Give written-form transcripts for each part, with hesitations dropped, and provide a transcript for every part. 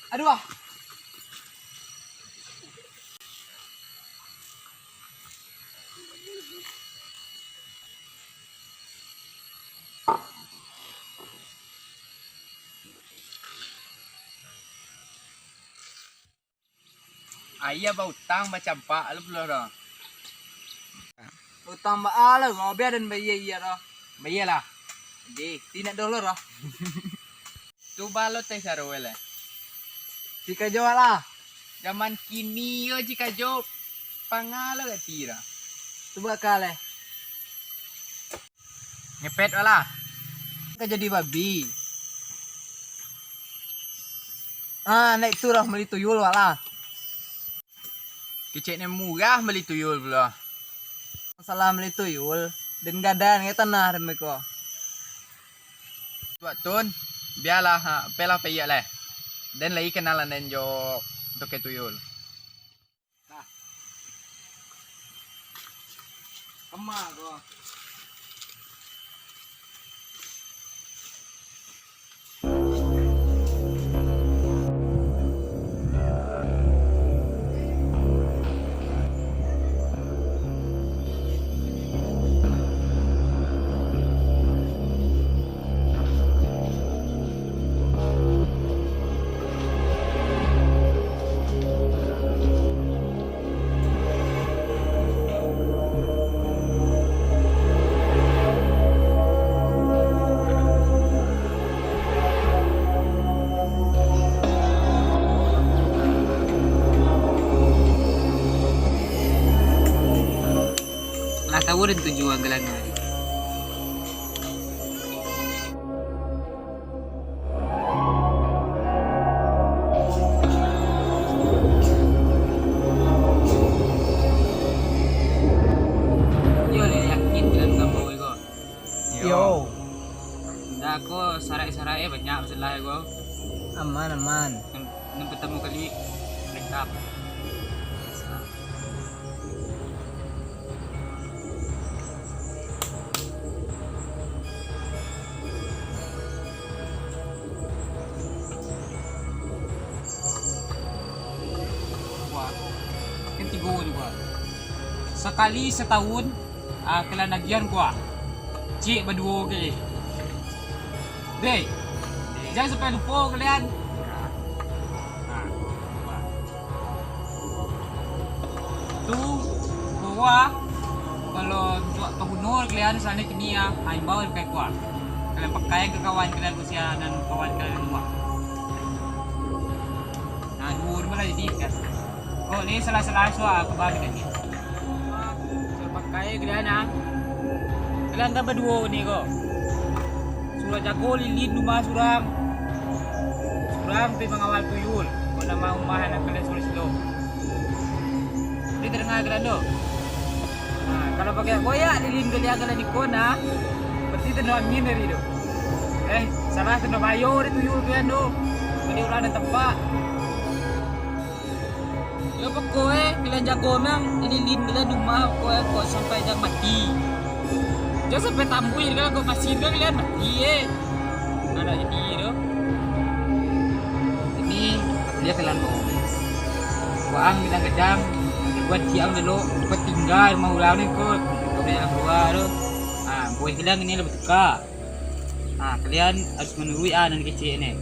Aduh. Ayah bau utang macam pak lu belum dah. Utang ba ala ngobe dan bayi iya ro. Bayalah. Di, tidak dulu ro. Tu balot teh sarwele. Jika jual lah. Zaman kini yo jika jo pangala tira. Coba kale. Ngepet wala. Ka jadi babi. Naik turah beli tuyul wala. Keceknya murah beli tuyul pula. Masalah beli tuyul dan gadan ke tanah remeko. Tuak tun biarlah pela payak lah. Dan lagi kenalan dan jo toke tuyul. Nah. Kemah ko. Lah tahu dan tujuan gelang hari. Yo le yakin dengan kamu ego. Yo. Dah aku sarai-sarai banyak masalah ego. Aman. Yang pertama kali break up. Tiga juga. Sekali setahun kalian nagian gua. Cik berdua ke. Deh. Jangan sampai lupa kalian. Tu gua kalau buat penghunur kalian sana kini bawa pakai gua. Kalian pakai ke kawan kalian usia dan kawan kalian semua. Nah, dua malah jadi kan. Oh, ni salah-salah soal aku bagi tadi. Saya pakai kalian Kalian kan berdua ni kok. Surah jago lilin rumah suram. Suram pergi mengawal tuyul. Kau nama rumah anak kalian suruh situ. Ini terdengar kalian tu. Kalau pakai boyak lilin kalian ikut berarti tu nak angin dari tu. Salah tu nak bayar di tuyul kalian tu. Jadi orang ada tempat. Ya pokoknya kalian jago memang lilin kalian rumah kok sampai jangan mati. Jangan sampai tambui kalian kok masih kalian mati Ada jadi tu. Ini dia kalian mau. Buang bilang kejam. Buat siang dulu buat tinggal mau ulang ni kot. Kau yang keluar tu. Buat kalian ini lebih teka. Kalian harus menurut dan kecil ni.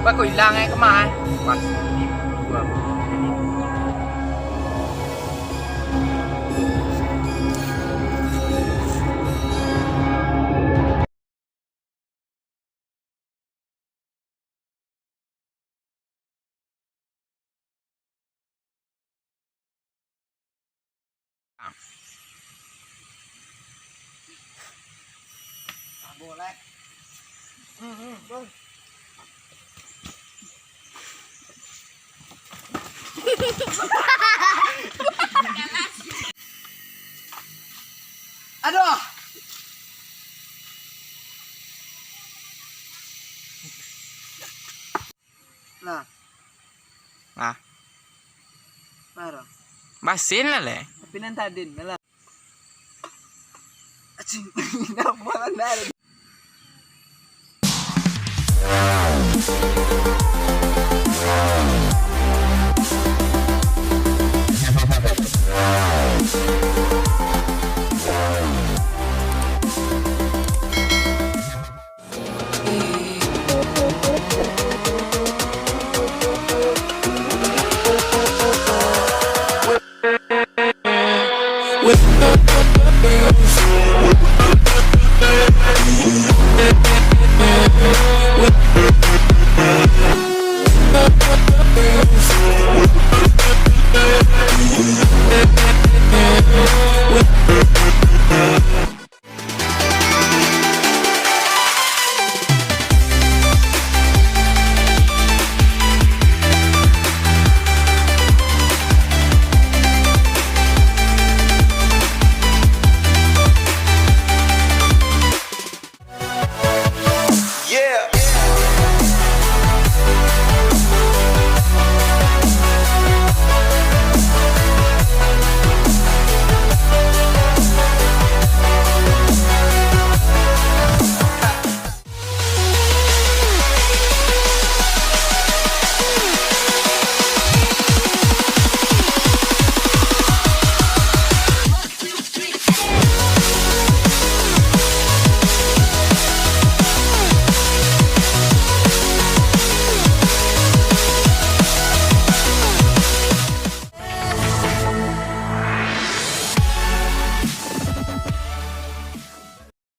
Ba ko hilang kemana? Pas ini gua. Boleh. Bang. Aduh. Nah, Nah, parah. basin lah le. Tapi nanti adin, malah. Acing, nak malah nari.